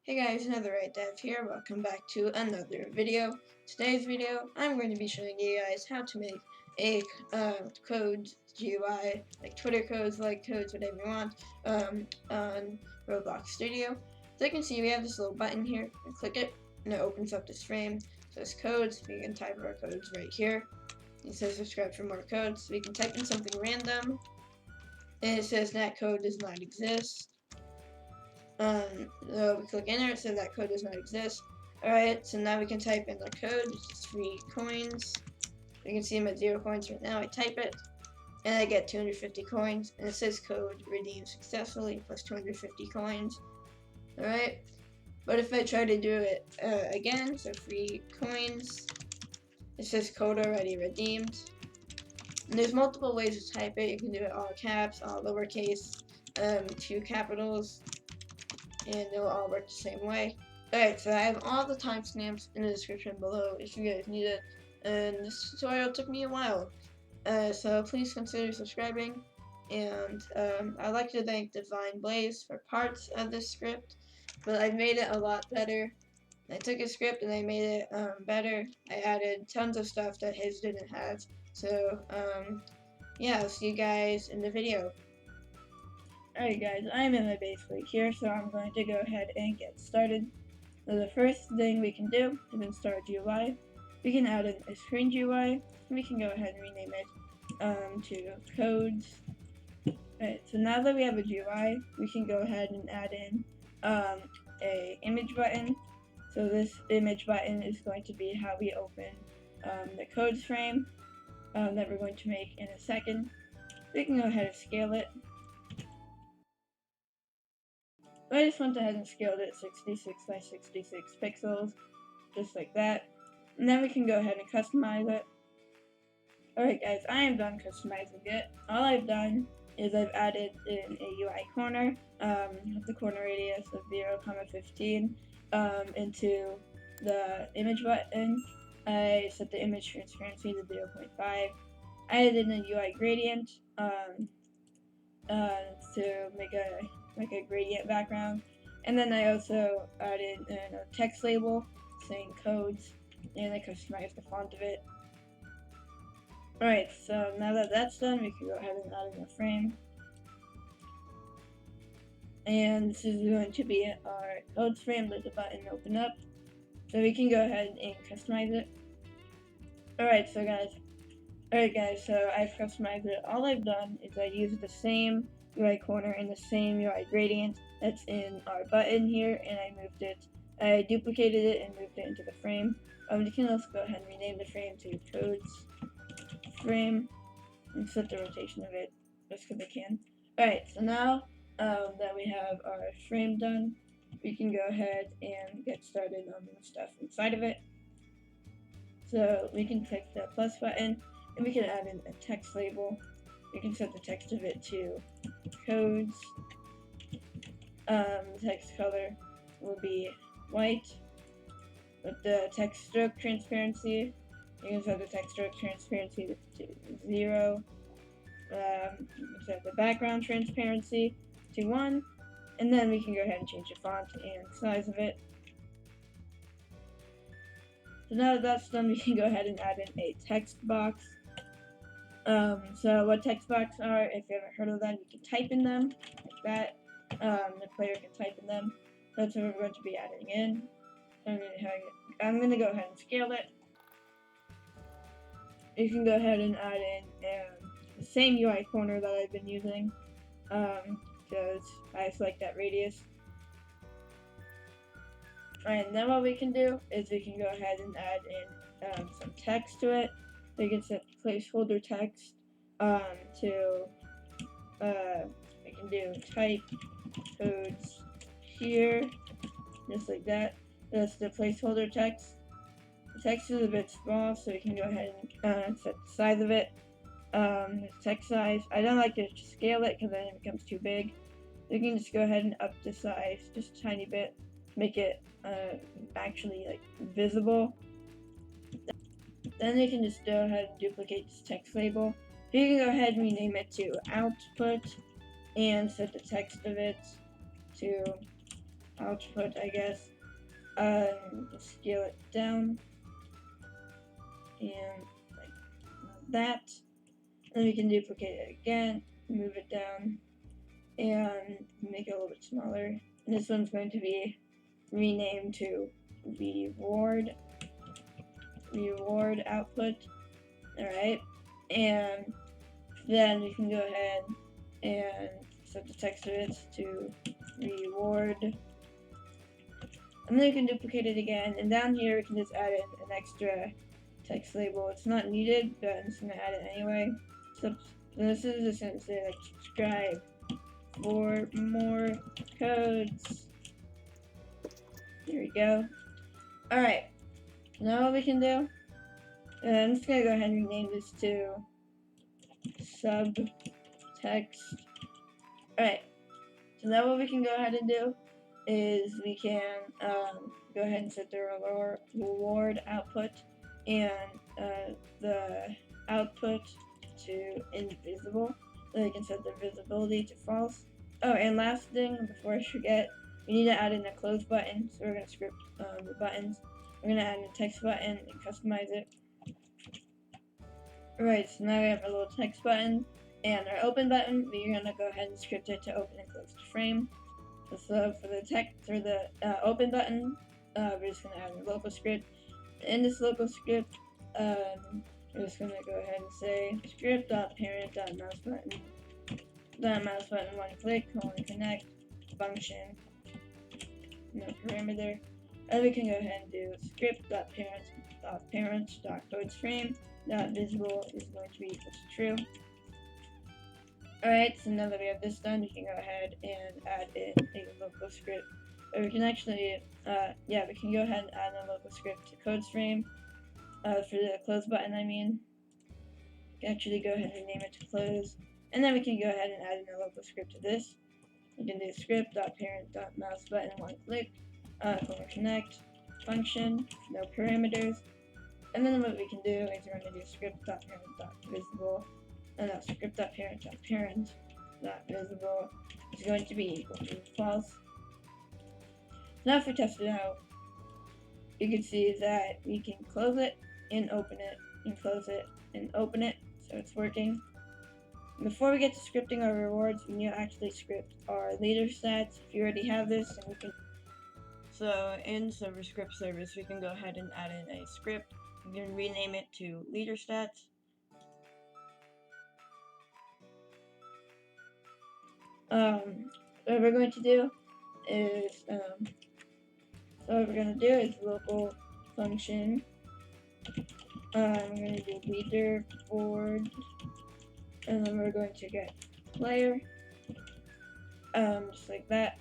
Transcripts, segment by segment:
Hey guys, Netherite Dev here. Welcome back to another video. Today's video, I'm going to be showing you guys how to make a codes GUI, like Twitter codes, like codes, whatever you want, on Roblox Studio. So you can see we have this little button here, and click it, and it opens up this frame. So it's codes, we can type our codes right here. It says subscribe for more codes, so we can type in something random, and it says that code does not exist. So we click enter, it says that code does not exist. Alright, so now we can type in the code, which is 3 coins. You can see I'm at 0 coins right now. I type it, and I get 250 coins, and it says code redeemed successfully, plus 250 coins. Alright, but if I try to do it again, so 3 coins, it says code already redeemed. And there's multiple ways to type it. You can do it all caps, all lowercase, 2 capitals, and they'll all work the same way. Alright, so I have all the timestamps in the description below if you guys need it, and this tutorial took me a while, so please consider subscribing, and I'd like to thank Divine Blaze for parts of this script, but I made it a lot better. I took a script and I made it better. I added tons of stuff that his didn't have, so yeah, I'll see you guys in the video. Alright guys, I'm in my base right here, so I'm going to go ahead and get started. So the first thing we can do is install a GUI. We can add in a screen GUI, and we can go ahead and rename it to codes. Alright, so now that we have a GUI, we can go ahead and add in a image button. So this image button is going to be how we open the codes frame that we're going to make in a second. We can go ahead and scale it. I just went ahead and scaled it 66 by 66 pixels, just like that. And then we can go ahead and customize it. Alright guys, I am done customizing it. All I've done is I've added in a UI corner, with the corner radius of 0,15 into the image button. I set the image transparency to 0.5. I added in a UI gradient to make a gradient background, and then I also added in a text label saying codes, and I customized the font of it. Alright, so now that that's done, we can go ahead and add in a frame, and this is going to be our codes frame. Let the button open up, so we can go ahead and customize it. Alright guys, so I've customized it. All I've done is I used the same UI corner and the same UI gradient that's in our button here, and I duplicated it and moved it into the frame. You can also go ahead and rename the frame to codes frame and set the rotation of it just because I can. Alright, so now that we have our frame done, we can go ahead and get started on the stuff inside of it. So we can click the plus button, and we can add in a text label. We can set the text of it to codes. The text color will be white. With the text stroke transparency, you can set the text stroke transparency to 0. You can set the background transparency to 1. And then we can go ahead and change the font and size of it. So now that that's done, we can go ahead and add in a text box. So what text boxes are, if you haven't heard of them, you can type in them like that. The player can type in them. That's what we're going to be adding in. I'm going to go ahead and scale it. You can go ahead and add in the same UI corner that I've been using, because I select that radius. And then what we can do is we can go ahead and add in some text to it. So you can set placeholder text to, we can do type codes here, just like that. That's the placeholder text. The text is a bit small, so we can go ahead and set the size of it. The text size, I don't like to scale it because then it becomes too big. You can just go ahead and up the size just a tiny bit, make it actually like visible. Then you can just go ahead and duplicate this text label. You can go ahead and rename it to output and set the text of it to output, I guess. Scale it down and like that. Then we can duplicate it again, move it down, and make it a little bit smaller. And this one's going to be renamed to reward output. Alright, and then we can go ahead and set the text of it to reward. And then we can duplicate it again, and down here we can just add in an extra text label. It's not needed, but I'm just gonna add it anyway. So this is just gonna say like subscribe for more codes. There we go. Alright, now what we can do, I'm just gonna go ahead and rename this to subtext. Alright, so now what we can go ahead and do is we can go ahead and set the reward output and the output to invisible. Then we can set the visibility to false. Oh, and last thing before I forget, we need to add in a close button. So we're going to script the buttons. We're going to add in a text button and customize it. Alright, so now we have our little text button and our open button. We're going to go ahead and script it to open and close the frame. So for the text or the open button, we're just going to add a local script. In this local script, we're just going to go ahead and say script.parent.mouse button one click, connect, function, no parameter. And we can go ahead and do script.parent.codeFrame.visible is going to be equal to true. Alright, so now that we have this done, we can go ahead and add in a local script. Or we can actually, we can go ahead and add a local script to CodesFrame. For the close button, I mean. We can actually go ahead and name it to close. And then we can go ahead and add in a local script to this. We can do script.parent.mouse button one click, connect, function, no parameters. And then what we can do is we're going to do script.parent.visible. Script.parent.parent.visible is going to be equal to false. Now if we test it out, you can see that we can close it and open it, and close it and open it, so it's working. Before we get to scripting our rewards, we need to actually script our Leaderstats. If you already have this, then we can. So in server script service, we can go ahead and add in a script. We can rename it to Leaderstats. What we're going to do is local function. I'm going to do leaderboard, and then we're going to get player, just like that.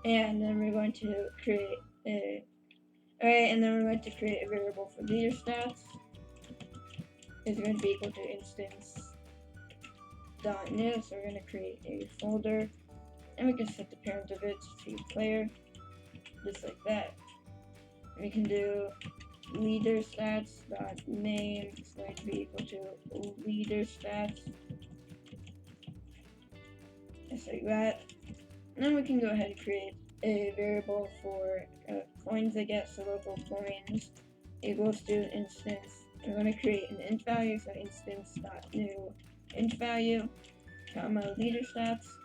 And then we're going to create a variable for Leaderstats. Is going to be equal to instance.new. So we're going to create a folder, and we can set the parent of it to player, just like that. We can do Leaderstats.name is going to be equal to Leaderstats, just like that. And then we can go ahead and create a variable for coins, I guess. So local coins equals to instance. We're going to create an int value, so instance.new int value, comma Leaderstats.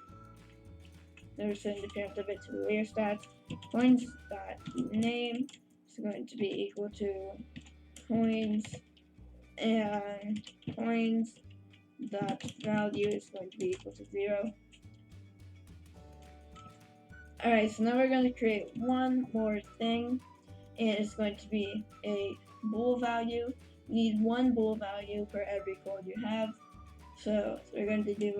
Then we're setting the parent of it to Leaderstats. Coins.name is going to be equal to coins, and coins.value is going to be equal to 0. Alright, so now we're going to create one more thing, and it's going to be a bool value. You need one bool value for every code you have. So we're going to do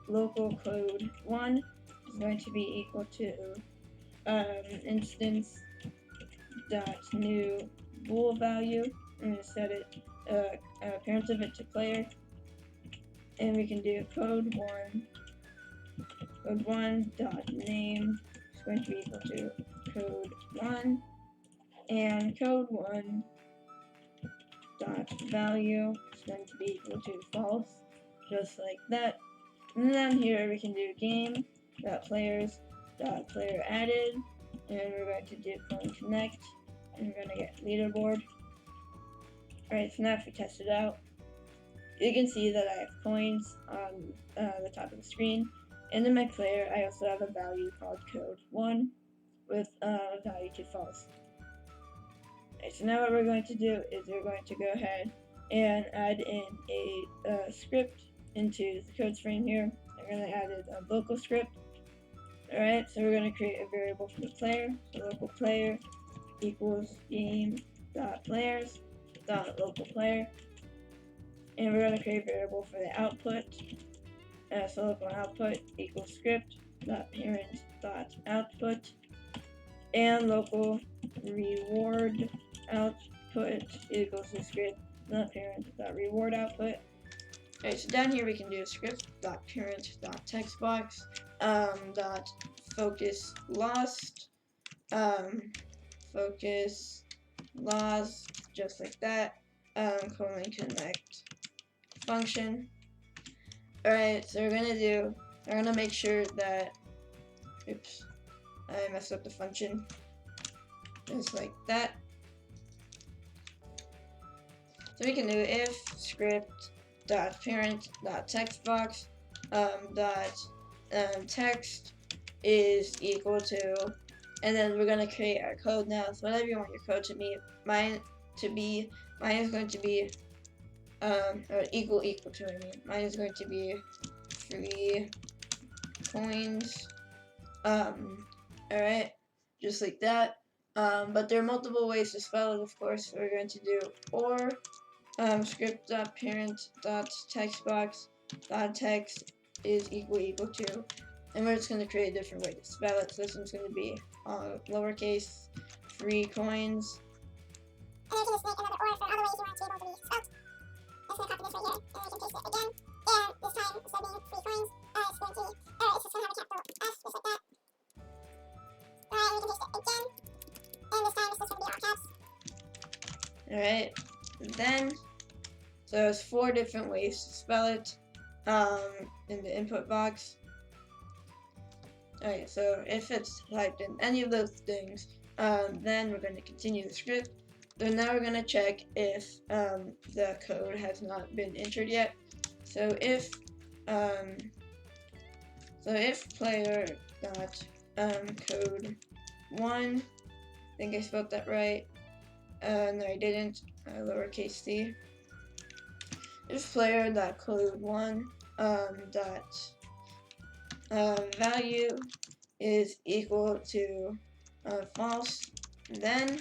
local code 1 is going to be equal to instance.new bool value. I'm going to set it parent of it to player, and we can do code 1 dot name is going to be equal to code 1, and code 1 dot value is going to be equal to false, just like that. And then here we can do game dot players player added, and we're going to do connect, and we're going to get leaderboard. Alright, so now if we test it out, you can see that I have coins on the top of the screen, and in my player I also have a value called code1 with value to false. Alright, so now what we're going to do is we're going to go ahead and add in a script into the codes frame here. I'm going to add a local script. Alright, so we're going to create a variable for the player. So local player equals game.players local player, and we're going to create a variable for the output. So local output equals script parent output, and local reward output equals the script parent reward output. Alright, so down here we can do script parent textbox dot focus lost focus lost, just like that, connect function. Alright, so we're gonna make sure that, oops, I messed up the function, just like that. So we can do if script parent textbox text is equal to, and then we're gonna create our code now. So whatever you want your code to be, mine is going to be or equal to. Mine is going to be 3 coins. Alright, just like that. But there are multiple ways to spell it, of course. So we're going to do or script parent textbox text is equal to, and we're just going to create a different way to spell it. So this one's going to be lowercase 3 coins. And then you can just make another or for other ways you want to be able to be spelled. I'm just going to copy this right here, and then we can paste it again. And this time, instead of being 3 coins, it's just going to have a capital F, just like that. Alright, we can paste it again. And this time, it's just going to be all caps. Alright, then, so there's 4 different ways to spell it in the input box. Alright, so if it's typed in any of those things, then we're going to continue the script. So now we're going to check if the code has not been entered yet. So if player code 1, I think I spelled that right. No, I didn't. Lowercase c. If player code 1 value is equal to false, then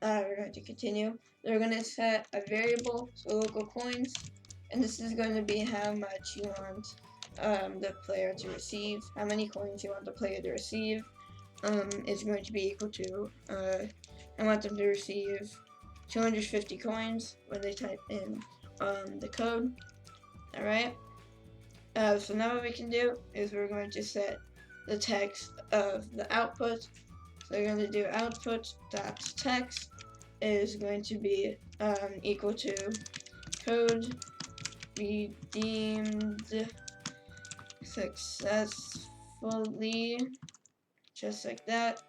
we're going to continue. We're going to set a variable, so local coins, and this is going to be how much you want the player to receive, how many coins you want the player to receive. Is going to be equal to, I want them to receive 250 coins when they type in the code. Alright, so now what we can do is we're going to set the text of the output. So we're going to do output.text is going to be equal to code redeemed successfully, just like that.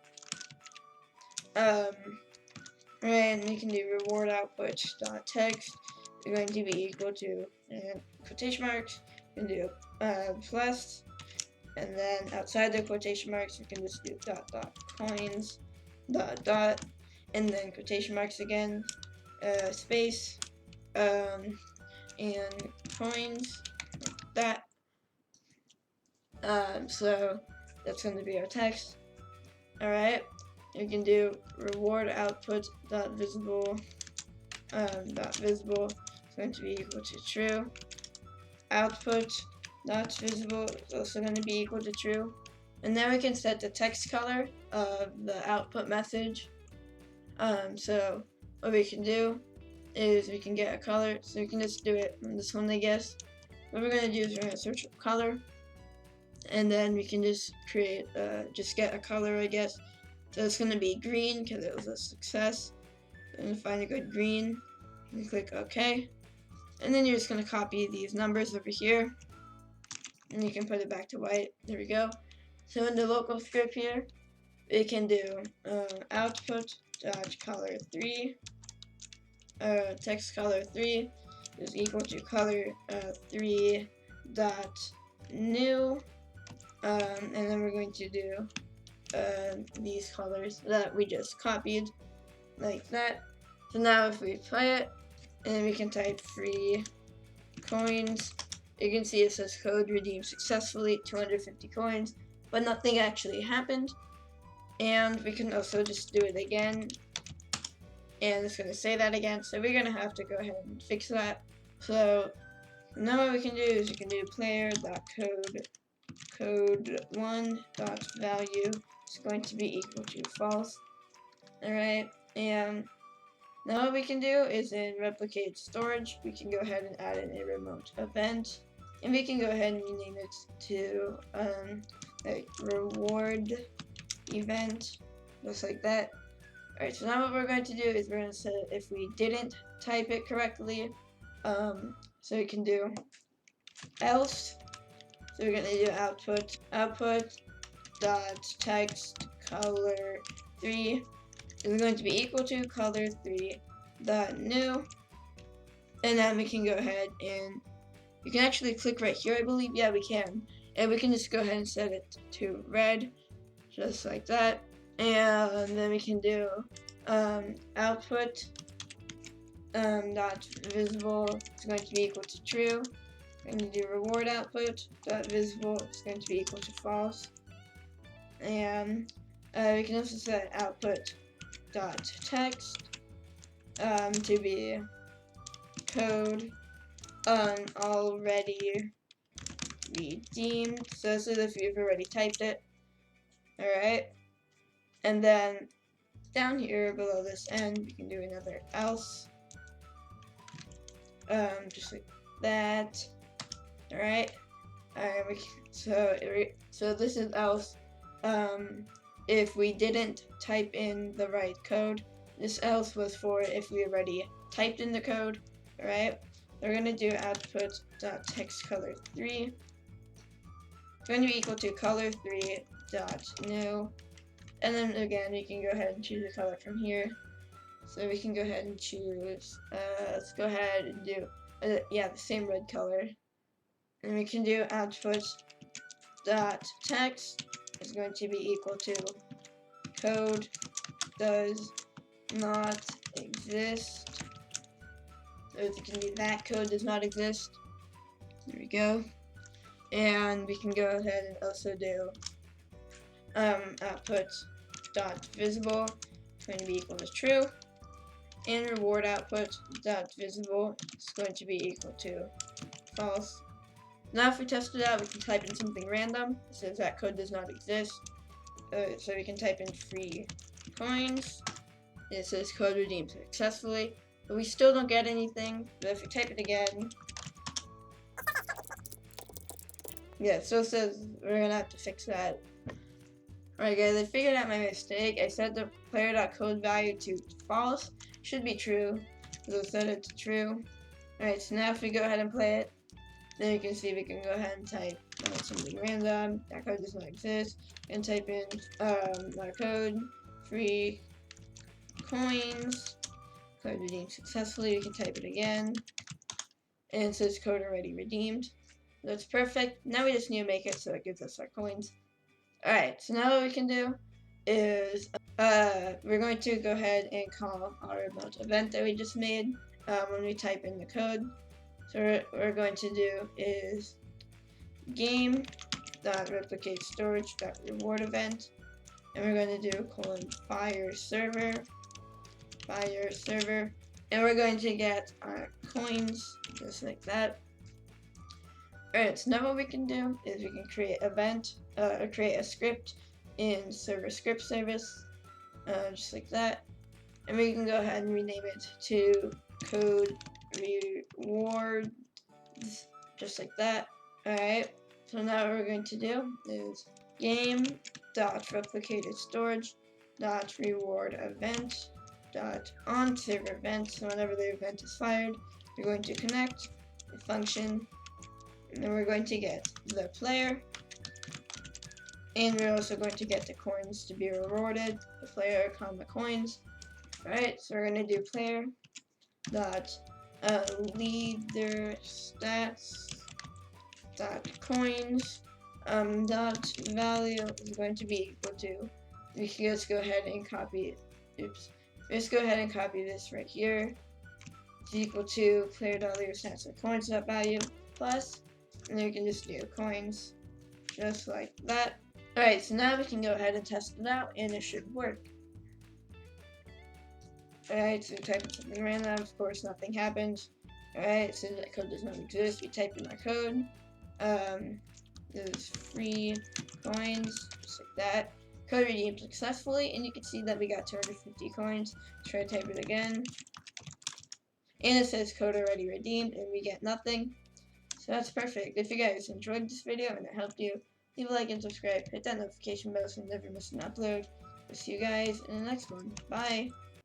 And we can do reward output.text is going to be equal to, and quotation marks, we can do plus, and then outside the quotation marks we can just do coins and then quotation marks again, space, and coins, like that. So that's going to be our text. Alright, you can do reward output visible visible is going to be equal to true. Output visible is also going to be equal to true. And then we can set the text color of the output message. So what we can do is we can get a color, so we can just do it on this one, I guess. What we're going to do is we're going to search for color, and then we can just create, just get a color, I guess. So it's going to be green because it was a success. And find a good green, and click OK. And then you're just going to copy these numbers over here, and you can put it back to white. There we go. So in the local script here, we can do output dot color 3, text color 3 is equal to color 3 dot new, and then we're going to do these colors that we just copied like that. So now if we play it, and we can type free coins, you can see it says code redeemed successfully, 250 coins, but nothing actually happened. And we can also just do it again, and it's going to say that again, so we're going to have to go ahead and fix that. So now what we can do is you can do player.code1.value is going to be equal to false. Alright, and now what we can do is in replicate storage, we can go ahead and add in a remote event, and we can go ahead and rename it to like reward event, just like that. Alright, so now what we're going to do is we're going to set it if we didn't type it correctly. So we can do else. So we're going to do output dot text color 3 is going to be equal to color 3 dot new, and then we can go ahead and you can actually click right here, I believe. Yeah, we can, and we can just go ahead and set it to red, just like that. And then we can do output dot visible is going to be equal to true. We're going to do reward output dot visible is going to be equal to false. And we can also set output dot text to be code already redeemed. So this is if you've already typed it. Alright. And then down here below this end, we can do another else. Just like that. Alright. So this is else. If we didn't type in the right code. This else was for if we already typed in the code. Alright. We're gonna do output dot text color 3. It's going to be equal to color 3 dot new. And then again, we can go ahead and choose a color from here. So we can go ahead and choose, let's go ahead and do, the same red color. And we can do output dot text is going to be equal to code does not exist. So it can be that code does not exist. There we go. And we can go ahead and also do output dot visible is going to be equal to true, and reward output dot visible is going to be equal to false. Now if we test it out, we can type in something random. It says that code does not exist. So we can type in free coins. It says code redeemed successfully, but we still don't get anything. But if we type it again, yeah, so it says we're gonna have to fix that. Alright guys, I figured out my mistake. I set the player.code value to false. Should be true, so I set it to true. Alright, so now if we go ahead and play it, then you can see we can go ahead and type something random. That code does not exist. And type in our code, free coins, code redeemed successfully. We can type it again, and it says code already redeemed. That's perfect. Now we just need to make it so it gives us our coins. Alright, so now what we can do is we're going to go ahead and call our remote event that we just made when we type in the code. So what we're going to do is game.replicate storage.reward event, and we're going to do fire server, and we're going to get our coins just like that. Alright, so now what we can do is we can create create a script in server script service, just like that, and we can go ahead and rename it to code reward, just like that. Alright, so now what we're going to do is game.replicated storage.reward event on server event. So whenever the event is fired, you're going to connect the function, and then we're going to get the player, And we're also going to get the coins to be rewarded, the player, coins. Alright, so we're going to do player dot leaderstats dot coins dot value is going to be equal to, we can just go ahead and copy it. Oops. Let's go ahead and copy this right here. It's equal to player dot leaderstats dot coins dot value plus, and then we can just do coins just like that. Alright, so now we can go ahead and test it out, and it should work. Alright, so we type in something random, of course nothing happens. Alright, so that code does not exist, we type in our code. This is free coins, just like that. Code redeemed successfully, and you can see that we got 250 coins. Try to type it again. And it says code already redeemed, and we get nothing. So that's perfect. If you guys enjoyed this video and it helped you, leave a like and subscribe. Hit that notification bell so you never miss an upload. We'll see you guys in the next one. Bye!